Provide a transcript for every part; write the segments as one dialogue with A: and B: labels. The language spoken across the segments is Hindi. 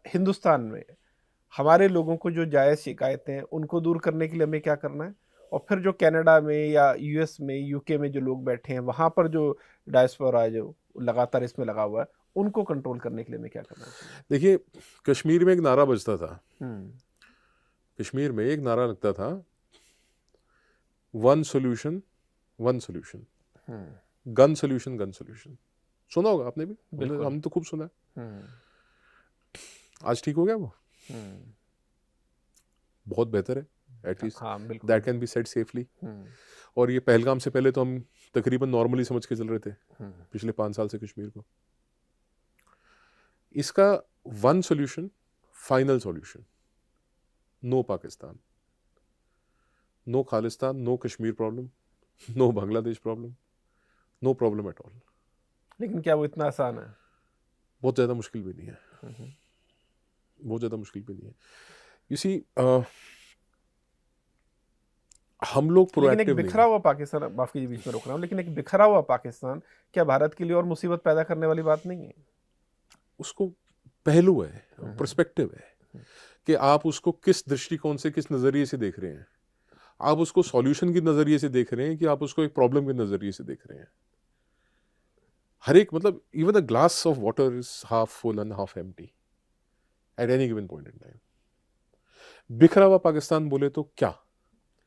A: हिंदुस्तान में हमारे लोगों को जो जायज़ शिकायतें हैं, उनको दूर करने के लिए हमें क्या करना है? और फिर जो कनाडा में या यूएस में, यूके में जो लोग बैठे हैं, वहाँ पर जो डायस्पोरा है, जो लगातार इसमें लगा हुआ है, उनको कंट्रोल करने के लिए हमें क्या करना चाहिए?
B: देखिए, कश्मीर में एक नारा बजता था।
A: हुँ,
B: कश्मीर में एक नारा लगता था, वन सॉल्यूशन, वन सॉल्यूशन,
A: हुँ,
B: गन सॉल्यूशन, गन सॉल्यूशन। सुना होगा आपने भी,
A: बिल्कुल।
B: हमने तो खूब सुना है।
A: हुँ,
B: आज ठीक हो गया वो?
A: हुँ,
B: बहुत बेहतर है, एटलीस्ट
A: हाँ,
B: दैट
A: बिल्कुल।
B: Can be said safely.
A: Hmm,
B: और ये पहलगाम से पहले तो हम तकरीबन नॉर्मली समझ के चल रहे थे,
A: हुँ,
B: पिछले 5 साल से कश्मीर को। इसका one solution, final solution, no Pakistan, no Khalistan, no Kashmir problem, no Bangladesh problem, no problem at all.
A: लेकिन क्या वो इतना आसान है?
B: बहुत ज़्यादा मुश्किल भी नहीं है,
A: हुँ, हुँ।
B: बहुत ज़्यादा मुश्किल भी नहीं है। यू सी, हम लोग
A: लेकिन एक
B: प्रोएक्टिव नहीं
A: बिखरा
B: है।
A: हुआ पाकिस्तान, माफ़ कीजिए बीच में रोक रहा हूँ, लेकिन एक बिखरा हुआ पाकिस्तान क्या भारत के लिए और मुसीबत पैदा करने वाली बात नहीं है?
B: उसको पहलू है,
A: हुँ, हुँ,
B: पर्सपेक्टिव है
A: हुँ,
B: कि आप उसको किस दृष्टिकोण से, किस नज़रिए से देख रहे हैं। आप उसको सॉल्यूशन के नज़रिए से देख रहे हैं कि आप उसको एक प्रॉब्लम के नज़रिए से देख रहे हैं। हर एक, मतलब even a glass of water is half full and half empty at any given point in time. बिखरा हुआ पाकिस्तान बोले तो क्या?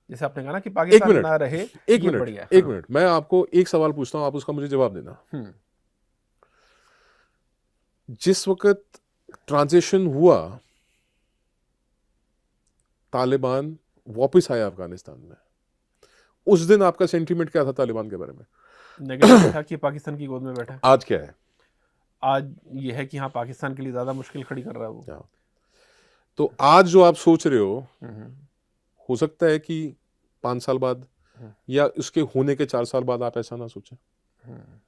A: जैसे आपने कहा ना कि
B: एक
A: पाकिस्तान
B: मिनट,
A: ना रहे,
B: एक
A: ये
B: मिनट,
A: बढ़िया है।
B: एक
A: हाँ।
B: मिनट, मैं आपको एक सवाल पूछता हूं, आप उसका मुझे जवाब देना।
A: हुँ,
B: जिस वक्त ट्रांजिशन हुआ, तालिबान वापस आया अफगानिस्तान में, उस दिन आपका सेंटीमेंट क्या था तालिबान के बारे में?
A: नेगेटिव था कि पाकिस्तान की गोद में बैठा है।
B: आज क्या है?
A: आज ये है कि हाँ, पाकिस्तान के लिए ज़्यादा मुश्किल खड़ी कर रहा है वो।
B: क्या? तो आज जो आप सोच रहे
A: हुँ, हुँ,
B: हो सकता है कि 5 साल बाद
A: हुँ,
B: या उसके होने के 4 साल बाद आप ऐसा ना सोचें।
A: हुँ,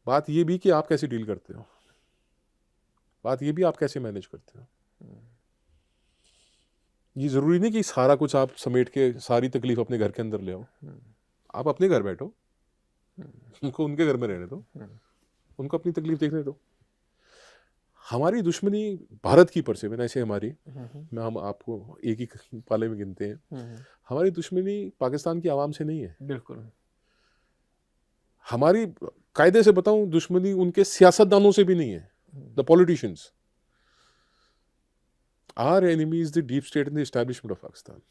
B: बात ये भी कि आप कैसे डील करते हो, बात ये भी आप कैसे मैनेज करते हो।
A: हुँ,
B: ये जरूरी नहीं कि सारा कुछ आप समेट के सारी तकलीफ अपने घर के अंदर ले आओ।
A: हुँ,
B: आप अपने घर बैठो,
A: हुँ,
B: उनको उनके घर में रहने दो,
A: हुँ,
B: उनको अपनी तकलीफ देखने दो। हमारी दुश्मनी भारत की परसेप्शन ऐसे हमारी,
A: हुँ, हुँ,
B: मैं हम आपको एक ही पाले में गिनते हैं।
A: हुँ,
B: हमारी दुश्मनी पाकिस्तान की आवाम से नहीं है।
A: बिल्कुल।
B: हमारी, कायदे से बताऊं, दुश्मनी उनके सियासतदानों से भी नहीं है,
A: hmm,
B: the politicians. Our enemy is the deep state in the establishment of Pakistan.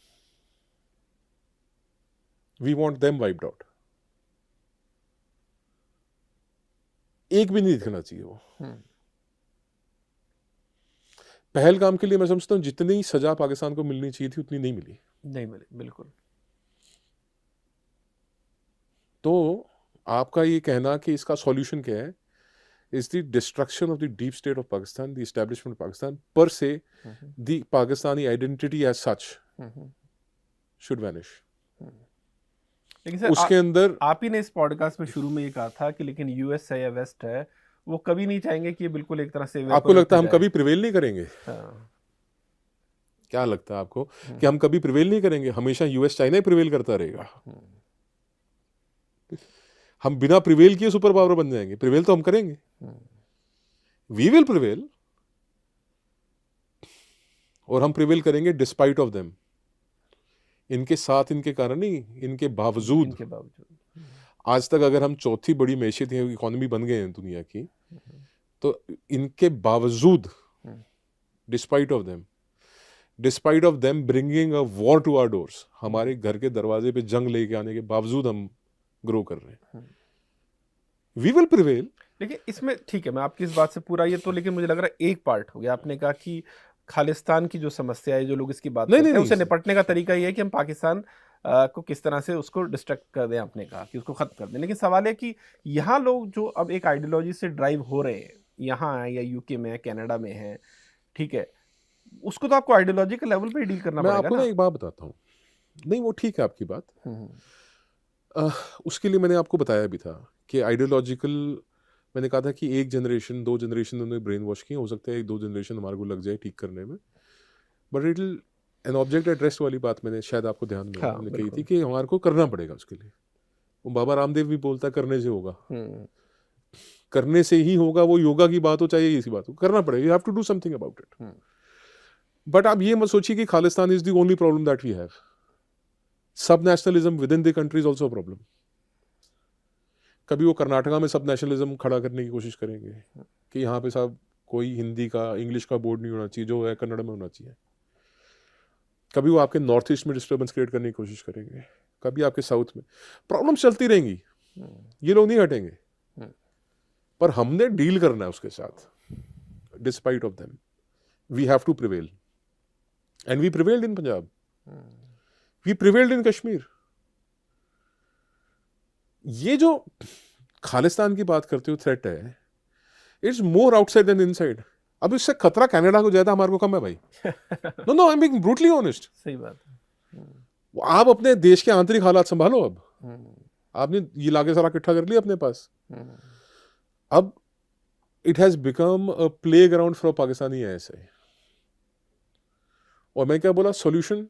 B: We want them wiped out. एक भी नहीं दिखना चाहिए वो।
A: हुँ,
B: पहलगाम के लिए मैं समझता हूं जितनी सजा पाकिस्तान को मिलनी चाहिए थी उतनी नहीं मिली।
A: नहीं मिले, बिल्कुल।
B: तो आपका ये कहना कि इसका सॉल्यूशन क्या है, is the destruction of the deep state of Pakistan, the establishment of Pakistan per se,
A: hmm, hmm,
B: the Pakistani identity as such
A: hmm, hmm,
B: should vanish.
A: हुँ। लेकिन सर
B: उसके अंदर
A: आप ही ने इस पॉडकास्ट में शुरू में ये कहा था कि लेकिन यूएस है या वेस्ट है, वो कभी नहीं चाहेंगे कि ये बिल्कुल एक तरह से
B: आपको
A: इवैपोरेट
B: लगता
A: हो
B: है हम
A: जाए।
B: कभी प्रिवेल नहीं करेंगे?
A: हाँ।
B: क्या लगता है आपको
A: हुँ,
B: कि हम कभी प्रिवेल नहीं करेंगे? हमेशा यूएस चाइना ही प्रिवेल करता रहेगा?
A: हुँ,
B: हम बिना प्रिवेल किए सुपर पावर बन जाएंगे? प्रिवेल तो हम करेंगे,
A: हुँ,
B: वी विल प्रिवेल। और हम प्रिवेल करेंगे डिस्पाइट ऑफ देम, इनके साथ, इनके कारण नहीं, इनके बावजूद।
A: इनके बावजूद। हुँ,
B: आज तक अगर हम चौथी बड़ी मैशियत इकोनॉमी बन गए हैं दुनिया की,
A: हुँ,
B: तो इनके बावजूद,
A: hmm,
B: despite of them, despite of them bringing a war to our doors,
A: hmm,
B: हमारे घर के दरवाजे पे जंग लेके आने के बावजूद हम ग्रो कर रहे हैं।
A: हुँ।
B: We will prevail.
A: लेकिन इसमें ठीक है, मैं आपकी इस बात से पूरा ये तो, लेकिन मुझे लग रहा है एक पार्ट हो गया। आपने कहा कि खालिस्तान की जो समस्या है, जो लोग इसकी बात
B: नहीं नहीं
A: करते हैं,
B: नहीं
A: उससे
B: सर।
A: निपटने का तरीका ये है कि हम पाकिस्तान को किस तरह से उसको डिस्ट्रैक्ट कर दें, आपने कहा कि उसको ख़त्म कर दें। लेकिन सवाल है कि यहाँ लोग जो अब एक आइडियोलॉजी से ड्राइव हो रहे हैं, यहाँ हैं या यूके में हैं, कनाडा में हैं, ठीक है, उसको तो आपको आइडियोलॉजिकल लेवल पे ही डील करना
B: मैं
A: पड़ेगा
B: आपको ना
A: ना।
B: एक बात बताता हूँ, नहीं वो ठीक है आपकी बात।
A: हुँ,
B: उसके लिए मैंने आपको बताया भी था कि आइडियोलॉजिकल, मैंने कहा था कि एक जनरेशन, 2 जनरेशन उन्होंने ब्रेन वॉश किए, हो सकता है 1-2 जनरेशन हमारे को लग जाए ठीक करने में, but it will an object at rest वाली बात मैंने शायद आपको ध्यान में हो,
A: हाँ,
B: मैंने कही थी
A: बिल्कुल।
B: कि हमारे को करना पड़ेगा उसके लिए। वो बाबा रामदेव भी बोलता करने से होगा।
A: हुँ,
B: करने से ही होगा, वो योगा की बात हो चाहे इसी बात हो, करना पड़ेगा, you have to do something about it. But आप ये मत सोचिए कि Khalistan is the only problem that we have. Sub nationalism within the country is also problem. कभी वो कर्नाटका में सब नेशनलिज्म खड़ा करने की कोशिश करेंगे कि यहाँ पे साहब कोई हिंदी का इंग्लिश का बोर्ड नहीं होना चाहिए, जो है कन्नड़ में होना चाहिए। कभी वो आपके नॉर्थ ईस्ट में डिस्टर्बेंस क्रिएट करने की कोशिश करेंगे, कभी आपके साउथ में। प्रॉब्लम चलती रहेंगी, ये लोग नहीं हटेंगे, पर हमने डील करना है उसके साथ। Despite of them we have to prevail, and we prevailed in Punjab, we prevailed in Kashmir. ये जो खालिस्तान की बात करते हो थ्रेट है, it's more outside than inside. अब इससे खतरा कनाडा को ज्यादा हमारे को कम है भाई। No no, I am being brutally honest.
A: सही बात है।
B: आप अपने देश के आंतरिक हालात संभालो। अब आपने ये लाके सारा इकट्ठा कर लिया अपने पास, अब it has become a playground for Pakistani ऐसे। और मैं क्या बोला, सॉल्यूशन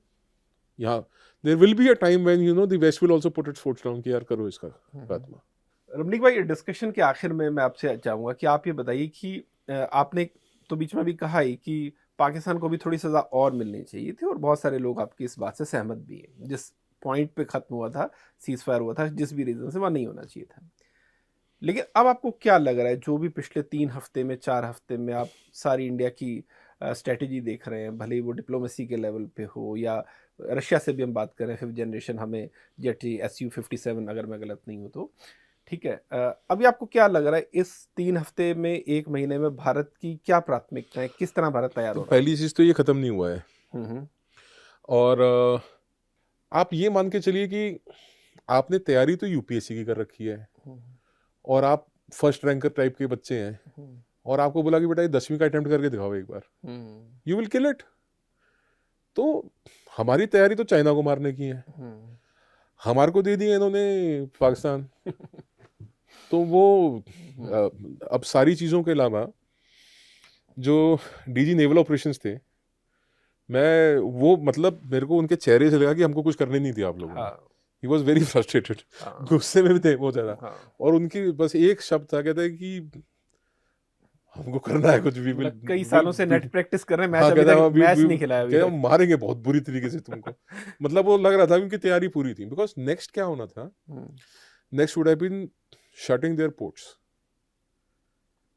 B: यहाँ there will be a time when you know the west will also put its foot down कि यार करो इसका खात्मा।
A: रमनीक भाई, डिस्कशन के आखिर में मैं आपसे चाहूंगा कि आप ये बताइए कि आपने तो बीच में भी कहा ही कि पाकिस्तान को भी थोड़ी सज़ा और मिलनी चाहिए थी, और बहुत सारे लोग आपकी इस बात से सहमत भी हैं। जिस पॉइंट पे ख़त्म हुआ था, सीज फायर हुआ था, जिस भी रीज़न से, वहाँ नहीं होना चाहिए था। लेकिन अब आपको क्या लग रहा है, जो भी पिछले 3 हफ्ते में 4 हफ्ते में आप सारी इंडिया की स्ट्रेटजी देख रहे हैं, भले ही वो डिप्लोमेसी के लेवल पे हो या रशिया से भी हम बात करें, 5th जनरेशन हमें जेट Su-57, अगर मैं गलत नहीं हूँ तो, ठीक है। अभी आपको क्या लग रहा है इस 3 हफ्ते में, 1 महीने में भारत की क्या प्राथमिकताएं, किस तरह भारत तैयार हो रहा है?
B: पहली चीज तो ये खत्म नहीं हुआ है, और आप ये मान के चलिए कि आपने तैयारी तो यूपीएससी की कर रखी है, और आप फर्स्ट रैंकर टाइप के बच्चे हैं, और आपको बोला कि बेटा ये 10वीं का अटेम्प्ट करके दिखाओ एक बार, यू विल किल इट। तो हमारी तैयारी तो चाइना को मारने की है, हमारे को दे दिए इन्होंने पाकिस्तान। तो वो अब सारी चीज़ों के अलावा जो डीजी नेवल ऑपरेशंस थे, मैं वो मतलब मेरे को उनके चेहरे से लगा कि हमको कुछ करने नहीं दिया आप लोगों ने। ही वॉज वेरी फ्रस्ट्रेटेड, गुस्से में भी थे बहुत ज़्यादा, और उनकी बस एक शब्द था, कहते हैं कि हमको करना है कुछ भी।
A: कई सालों से नेट प्रैक्टिस कर रहे हैं, मैच अभी तक मैच नहीं खिलाया अभी तक।
B: मारेंगे बहुत बुरी तरीके से तुमको। मतलब वो लग रहा था उनकी तैयारी पूरी थी, बिकॉज नेक्स्ट क्या होना था, next would have been shutting their ports.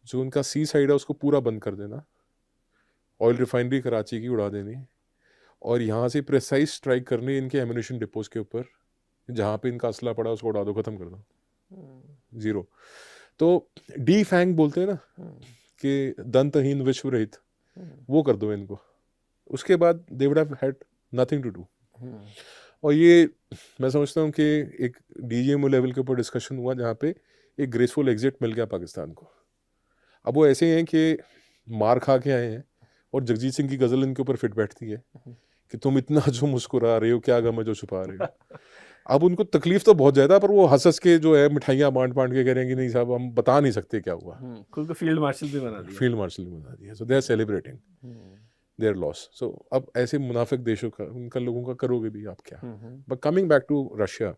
B: जो उनका सी साइड है उसको पूरा बंद कर देना, ऑयल रिफाइनरी कराची की उड़ा देनी, और यहाँ से प्रेसाइज स्ट्राइक करनी इनके एम्यूनिशन डिपोज के ऊपर, जहाँ पे इनका असला पड़ा उसको उड़ा दो, खत्म कर दो, जीरो। तो डी फैंग बोलते हैं ना कि दंतहीन विश्व रहित, वो कर दो इनको। उसके बाद they would have had nothing to do. और ये मैं समझता हूँ कि एक डीजीएमओ लेवल के ऊपर डिस्कशन हुआ, जहाँ पे एक ग्रेसफुल एग्जिट मिल गया पाकिस्तान को। अब वो ऐसे हैं कि मार खा के आए हैं, और जगजीत सिंह की गज़ल इनके ऊपर फिट बैठती है कि तुम इतना जो मुस्कुरा रहे हो, क्या गम है जो छुपा रहे हो। अब उनको तकलीफ तो बहुत ज़्यादा, पर वो हंस के जो है मिठाइयाँ बांट के कह रहे हैं कि नहीं साहब हम बता नहीं सकते क्या हुआ।
A: खुद को फील्ड मार्शल भी बना दिया,
B: फील्ड मार्शल भी बना दिया। So they are celebrating their loss. So अब ऐसे मुनाफिक देशों का, उनका लोगों का करोगे भी आप क्या। But coming back to Russia,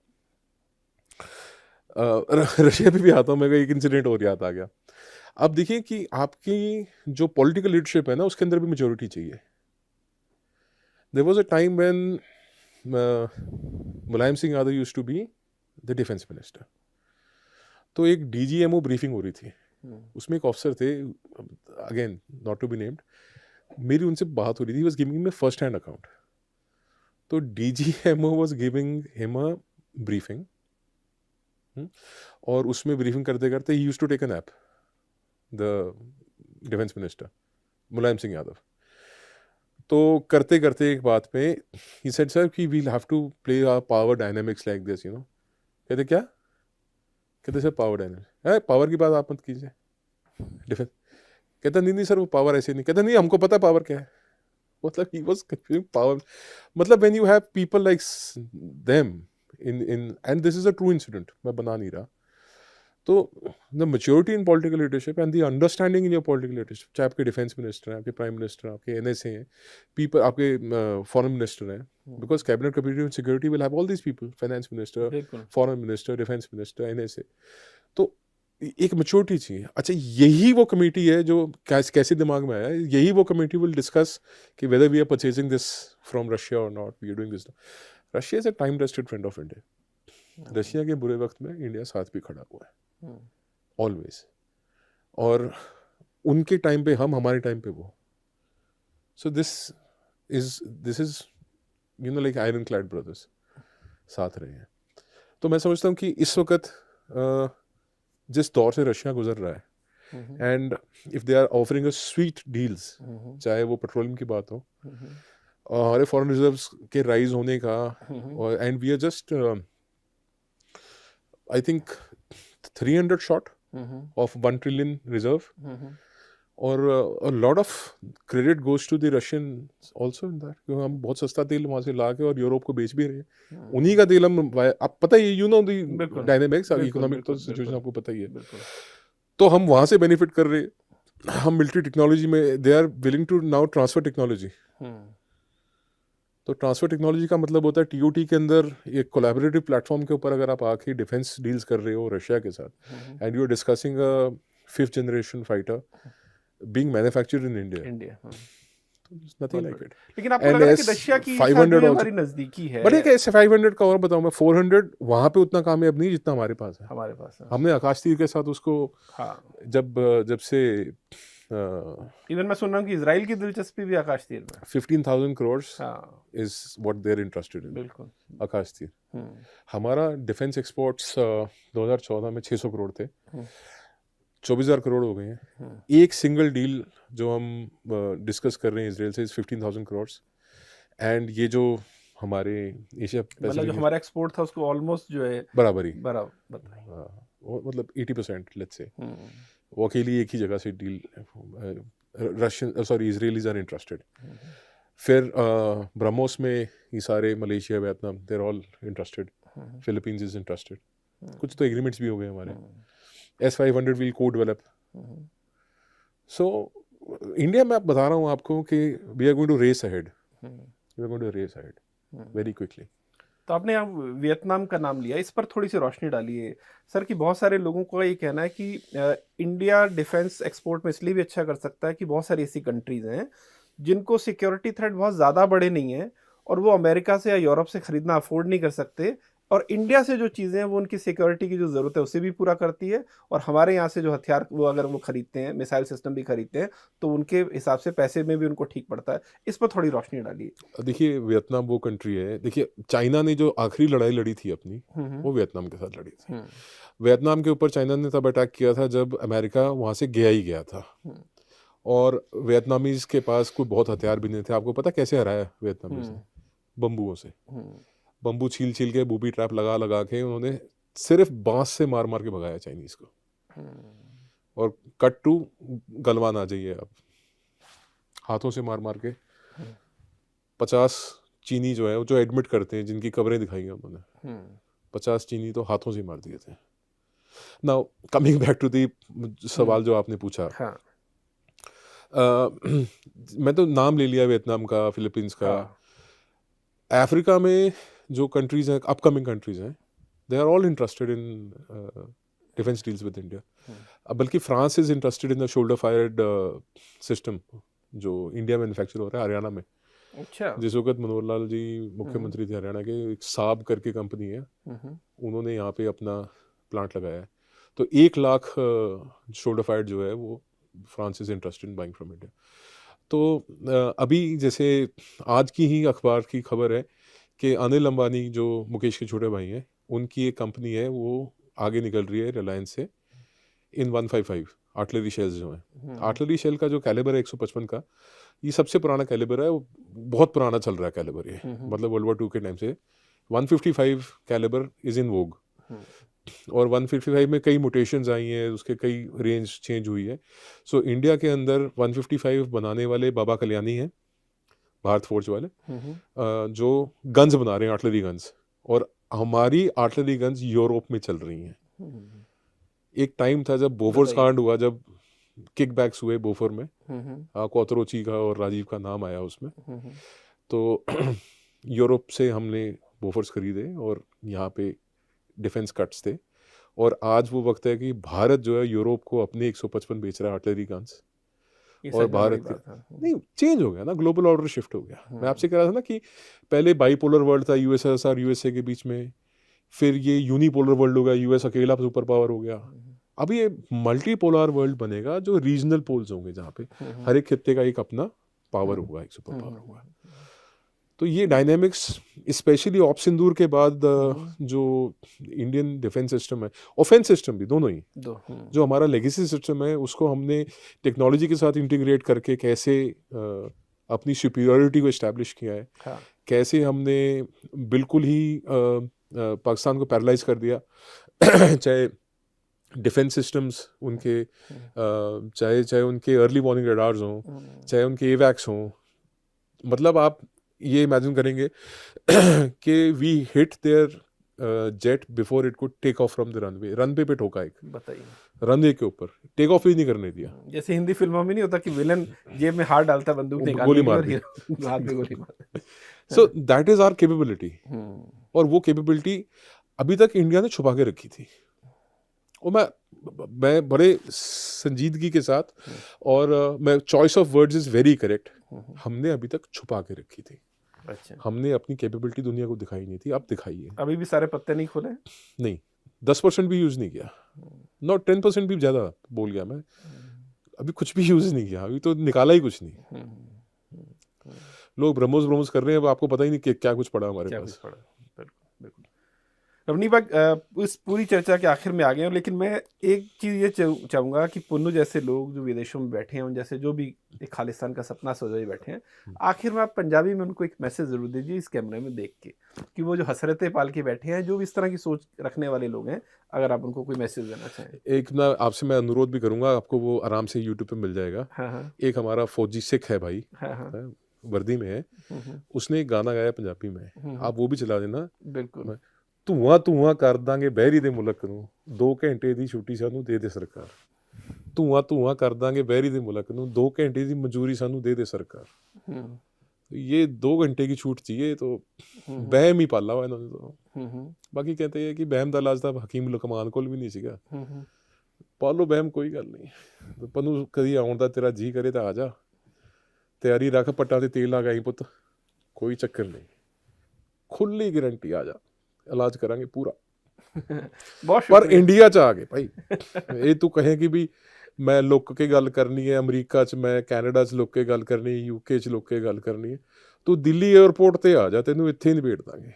B: Russia पे भी आता हूँ, मेरे को एक इंसिडेंट और याद आ गया। अब देखिए कि आपकी जो पॉलिटिकल लीडरशिप है ना, उसके अंदर भी मेजोरिटी चाहिए। There was a time when Mulayam Singh Yadav used to be the defence minister. तो एक डीजीएमओ ब्रीफिंग हो रही थी, उसमें एक ऑफिसर थे, again not to be named, मेरी उनसे बात हो रही थी, was giving me first hand account. तो DGMO was giving him a briefing, और उसमें ब्रीफिंग करते करते ही used to take a nap, the defence minister Mulayam Singh Yadav. तो करते करते एक बात पे ही सेड सर कि we'll have to play our power dynamics like this, you know. कहते क्या? कहते सर पावर डायनामिक्स, पावर की बात आप मत कीजिए डिफेंस। कहता नहीं सर वो पावर ऐसे नहीं। कहता नहीं हमको पता पावर क्या है। मतलब he was confusing power, मतलब when you have people like them in and this is a true incident, मैं बना नहीं रहा। तो the maturity in political leadership and the understanding in your political leadership, चाहे आपके डिफेंस मिनिस्टर हैं, आपके प्राइम मिनिस्टर, आपके NSA हैं, people, आपके फॉरेन मिनिस्टर हैं, because cabinet committee on security will have all these people, finance minister, foreign minister, defense minister, NSA। तो एक मैच्योरिटी चाहिए। अच्छा, यही वो कमेटी है जो कैसे दिमाग में आया, यही वो कमेटी विल डिस्कस कि whether we are purchasing this from Russia और not, we are doing this. Russia is a time tested friend of India. Russia के बुरे वक्त में इंडिया साथ भी खड़ा हुआ है ऑलवेज, और उनके टाइम पे हम, हमारे टाइम पे वो। So this is you know like iron clad brothers साथ रहे हैं। तो मैं समझता हूँ कि इस वक्त जिस दौर से रशिया गुजर रहा है, and if they are offering a sweet deals, चाहे वो पेट्रोलियम की बात हो, हमारे फॉरेन रिजर्व्स के राइज होने का, और and we are just I think 300 short of 1 trillion reserve, और a lot of credit goes to the Russians also in that, क्योंकि हम बहुत सस्ता तेल वहाँ से ला के और यूरोप को बेच भी रहे हैं। उन्हीं का तेल हम, आप पता ही, you know the dynamics, economic तो सिचुएशन आपको पता ही है। तो हम वहाँ से बेनिफिट कर रहे हैं। हम मिलिट्री टेक्नोलॉजी में they are willing to now transfer technology. तो ट्रांसफर टेक्नोलॉजी का मतलब होता है टीओटी के अंदर एक कोलैबोरेटिव प्लेटफॉर्म के ऊपर अगर आप आके डिफेंस डील्स कर रहे हो रशिया के साथ, and you are discussing a 5th generation fighter being manufactured in India. There's nothing like it.
A: लेकिन आपको लग रहा है कि रशिया की
B: 500
A: साथ हमारी नजदीकी है।
B: बट एक ऐसे 500 का और बताऊं मैं, 400 वहां पे उतना कामयाब नहीं जितना हमारे पास है।
A: हमारे पास है।
B: हमने आकाश तीर के साथ उसको, जब से
A: इवन मैं सुन रहा हूँ कि इजराइल की दिलचस्पी भी आकाश तीर में
B: 15,000 crores is what they're interested in.
A: बिल्कुल
B: आकाश तीर। हमारा डिफेंस एक्सपोर्ट्स 2014 में 600 करोड़ थे, 24,000 करोड़ हो गए हैं। एक सिंगल डील जो हम डिस्कस कर रहे हैं इसराइल से 15,000 करोड़, एंड ये जो हमारे एशिया
A: मतलब जो हमारा एक्सपोर्ट था उसको ऑलमोस्ट जो है
B: बराबर, मतलब 80% लेट्स से, वो अकेली एक ही जगह से डील इजराइलीज आर इंटरेस्टेड। फिर ब्रह्मोस में ये सारे Malaysia, Vietnam, they're all interested, Philippines is interested, कुछ तो एग्रीमेंट्स भी हो गए हमारे। S500 will co-develop. So India में आप बता रहा हूँ आपको कि we are going to race ahead. We are going to race ahead very quickly.
A: तो आपने यहाँ वियतनाम का नाम लिया, इस पर थोड़ी सी रोशनी डालिए सर। कि बहुत सारे लोगों का ये कहना है कि इंडिया डिफेंस एक्सपोर्ट में इसलिए भी अच्छा कर सकता है कि बहुत सारी ऐसी कंट्रीज हैं जिनको सिक्योरिटी थ्रेट बहुत ज़्यादा बड़े नहीं है और वो अमेरिका से या यूरोप से ख़रीदना अफोर्ड नहीं कर सकते, और इंडिया से जो चीज़ें हैं वो उनकी सिक्योरिटी की जो ज़रूरत है उसे भी पूरा करती है, और हमारे यहाँ से जो हथियार वो अगर वो खरीदते हैं, मिसाइल सिस्टम भी खरीदते हैं, तो उनके हिसाब से पैसे में भी उनको ठीक पड़ता है। इस पर थोड़ी रोशनी डालिए।
B: देखिए, वियतनाम वो कंट्री है, देखिए चाइना ने जो आखिरी लड़ाई लड़ी थी अपनी, वो वियतनाम के साथ लड़ी थी। वियतनाम के ऊपर चाइना ने तब अटैक किया था जब अमेरिका वहाँ से गया ही गया था, और वियतनामीज के पास कोई बहुत हथियार भी नहीं थे। आपको पता कैसे हराया वियतनामीज ने? बम्बुओं से। बम्बू छील छील के, बूबी ट्रैप लगा लगा के उन्होंने सिर्फ बांस से मार मार के भगाया चाइनीज को। और कट टू गलवान आ जाइए आप, हाथों से मार मार के 50 चीनी जो है, जो एडमिट करते हैं, जिनकी खबरें दिखाई हैं उन्होंने, 50 चीनी तो हाथों से मार दिए थे। Now coming back to the सवाल जो आपने पूछा, मैं तो नाम ले लिया वियतनाम का, फिलीपींस का। अफ्रीका में जो कंट्रीज हैं, अपकमिंग कंट्रीज हैं, they are all interested in defence deals with India. बल्कि France is interested in the shoulder fired system जो इंडिया मैन्युफैक्चर हो रहा है हरियाणा में।
A: अच्छा।
B: जिस वक्त मनोहर लाल जी मुख्यमंत्री थे हरियाणा के, एक साब करके कंपनी है, उन्होंने यहाँ पे अपना प्लांट लगाया है। तो 1 लाख शोल्डर फायर्ड जो है वो France is interested in buying from India. तो अभी जैसे आज की ही अखबार की खबर है कि अनिल अंबानी जो मुकेश के छोटे भाई हैं, उनकी एक कंपनी है वो आगे निकल रही है रिलायंस से इन 155 आर्टिलरी शेल्स जो हैं। आर्टिलरी शेल का जो कैलिबर है 155 का, ये सबसे पुराना कैलिबर है, वो बहुत पुराना चल रहा है कैलिबर ये, मतलब वर्ल्ड वॉर 2 के टाइम से 155 कैलिबर इज इन वोग। और 155 में कई म्यूटेशंस आई हैं, उसके कई रेंज चेंज हुई है। सो इंडिया के अंदर 155 बनाने वाले बाबा कल्याणी हैं, भारत फोर्ज वाले, जो गन्स बना रहे हैं, आर्टिलरी गन्स, और हमारी आर्टिलरी गन्स यूरोप में चल रही हैं। एक टाइम था जब बोफोर्स कांड हुआ, जब किक बैक्स हुए बोफोर में, कोतरोची का और राजीव का नाम आया उसमें, तो यूरोप से हमने बोफोर्स खरीदे और यहाँ पे डिफेंस कट्स थे, और आज वो वक्त है कि भारत जो है यूरोप को अपने 155 बेच रहा है आर्टिलरी गन्स,
A: ये
B: और
A: सच में बड़ी
B: भारत के
A: बात है।
B: नहीं, चेंज हो गया ना, ग्लोबल ऑर्डर शिफ्ट हो गया। मैं आपसे कह रहा था ना कि पहले बाईपोलर वर्ल्ड था, यूएसएसआर यूएसए के बीच में, फिर ये यूनिपोलर वर्ल्ड हो गया, यूएस अकेला सुपर पावर हो गया। अब ये मल्टीपोलर वर्ल्ड बनेगा जो रीजनल पोल्स होंगे, जहाँ पे हर एक खित्ते का एक अपना पावर होगा, एक सुपर पावर होगा। तो ये डायनेमिक्स स्पेशली ऑप सिंदूर के बाद जो इंडियन डिफेंस सिस्टम है, ऑफेंस सिस्टम भी, दोनों ही, जो हमारा लेगेसी सिस्टम है, उसको हमने टेक्नोलॉजी के साथ इंटीग्रेट करके कैसे अपनी सुपीरियरिटी को इस्टेब्लिश किया है,
A: हाँ।
B: कैसे हमने बिल्कुल ही पाकिस्तान को पैरालाइज कर दिया चाहे डिफेंस सिस्टम्स उनके, चाहे उनके अर्ली वार्निंग रडार्स हों, चाहे उनके एवैक्स हों। मतलब आप ये इमेजिन करेंगे कि we hit their jet before it could take off from the runway. Runway पे ठोका, एक
A: बताइए,
B: रनवे के ऊपर टेक ऑफ ही नहीं करने दिया।
A: जैसे हिंदी फिल्मों में नहीं होता कि विलन जेब में हाथ डालता है बंदूक निकालने
B: गोली
A: के लिए
B: मार
A: और
B: दी।
A: हीरो हाथ में गोली मार।
B: So that is our capability, और वो कैपेबिलिटी अभी तक इंडिया ने छुपा के रखी थी। और मैं बड़े संजीदगी के साथ, और मैं choice of words is very correct, हमने अभी तक छुपा के रखी थी।
A: अच्छा,
B: हमने अपनी कैपेबिलिटी दुनिया को दिखाई नहीं थी, अब दिखाई है।
A: अभी भी सारे पत्ते नहीं खोले?
B: नहीं, 10% भी यूज नहीं किया, नॉट 10% भी ज़्यादा बोल गया मैं, अभी कुछ भी यूज नहीं किया, अभी तो निकाला ही कुछ नहीं। लोग ब्रह्मोस कर रहे हैं, अब आपको पता ही नहीं कि क्या कुछ पड़ा हमारे
A: क्या
B: पास।
A: कुछ पड़ा। बिल्कुल बिल्कुल। रवनी भाई, इस पूरी चर्चा के आखिर में आ गए हैं, लेकिन मैं एक चीज़ ये चाहूँगा कि पुन्नू जैसे लोग जो विदेशों में बैठे हैं, उन जैसे जो भी एक खालिस्तान का सपना सोचे बैठे हैं, आखिर में आप पंजाबी में उनको एक मैसेज ज़रूर दीजिए इस कैमरे में देख के, कि वो जो हसरतें पाल के बैठे हैं, जो भी इस तरह की सोच रखने वाले लोग हैं, अगर आप उनको कोई मैसेज देना चाहें।
B: एक ना आपसे मैं अनुरोध भी करूंगा, आपको वो आराम से यूट्यूब पे मिल जाएगा।
A: हाँ हाँ
B: एक हमारा फौजी सिख है भाई,
A: हाँ हाँ।
B: है, वर्दी में है, उसने एक गाना गाया पंजाबी में, आप वो भी चला देना।
A: बिल्कुल।
B: ਧੂਆਂ ਧੂਆਂ ਕਰ ਦਾਂਗੇ ਬਹਿਰੀ ਦੇ ਮੁਲਕ ਨੂੰ, 2 ਘੰਟੇ ਦੀ ਛੁੱਟੀ ਸਾਨੂੰ ਦੇ ਦੇ ਸਰਕਾਰ। ਧੂਆਂ ਧੂਆਂ ਕਰ ਦਾਂਗੇ ਬਹਿਰੀ ਦੇ ਮੁਲਕ ਨੂੰ, 2 घंटे ਦੀ ਮਜ਼ਦੂਰੀ ਸਾਨੂੰ ਦੇ ਦੇ सरकार। ये 2 घंटे की छूट चाहिए, तो बहम ही पाला हुआ इन्होंने तो। बाकी कहते हैं कि बहम ਦਾ ਇਲਾਜ ਤਾਂ ਹਕੀਮ ਲੁਕਮਾਨ ਕੋਲ ਵੀ ਨਹੀਂ ਸੀਗਾ। ਪਾਲੋ ਬਹਿਮ, ਕੋਈ ਗੱਲ ਨਹੀਂ, ਪਨੂੰ ਕਦੀ ਆਉਣ ਦਾ ਤੇਰਾ ਜੀ ਕਰੇ ਤਾਂ ਆ ਜਾ, ਤਿਆਰੀ ਰੱਖ, ਪੱਟਾਂ ਤੇ ਤੇਲ ਲਗਾਈ ਪੁੱਤ, ਕੋਈ ਚੱਕਰ ਨਹੀਂ, ਖੁੱਲੀ ਗਰੰਟੀ, ਆ ਜਾ, ਇਲਾਜ ਕਰਾਂਗੇ ਪੂਰਾ।
A: ਬਹੁਤ
B: ਪਰ
A: ਸ਼ੁਕਰੀਆ।
B: ਇੰਡੀਆ 'ਚ ਆ ਗਏ ਭਾਈ, ਇਹ ਤੂੰ ਕਹੇ ਕਿ ਵੀ ਮੈਂ ਲੁੱਕ ਕੇ ਗੱਲ ਕਰਨੀ ਹੈ, ਅਮਰੀਕਾ 'ਚ, ਮੈਂ ਕੈਨੇਡਾ 'ਚ ਲੁੱਕ ਕੇ ਗੱਲ ਕਰਨੀ, UK 'ਚ ਲੁੱਕ ਕੇ ਗੱਲ ਕਰਨੀ ਹੈ, ਤੂੰ ਦਿੱਲੀ 에ਅਰਪੋਰਟ ਤੇ ਆ ਜਾ, ਤੈਨੂੰ ਇੱਥੇ ਹੀ ਨਿਬੇੜ ਦਾਂਗੇ।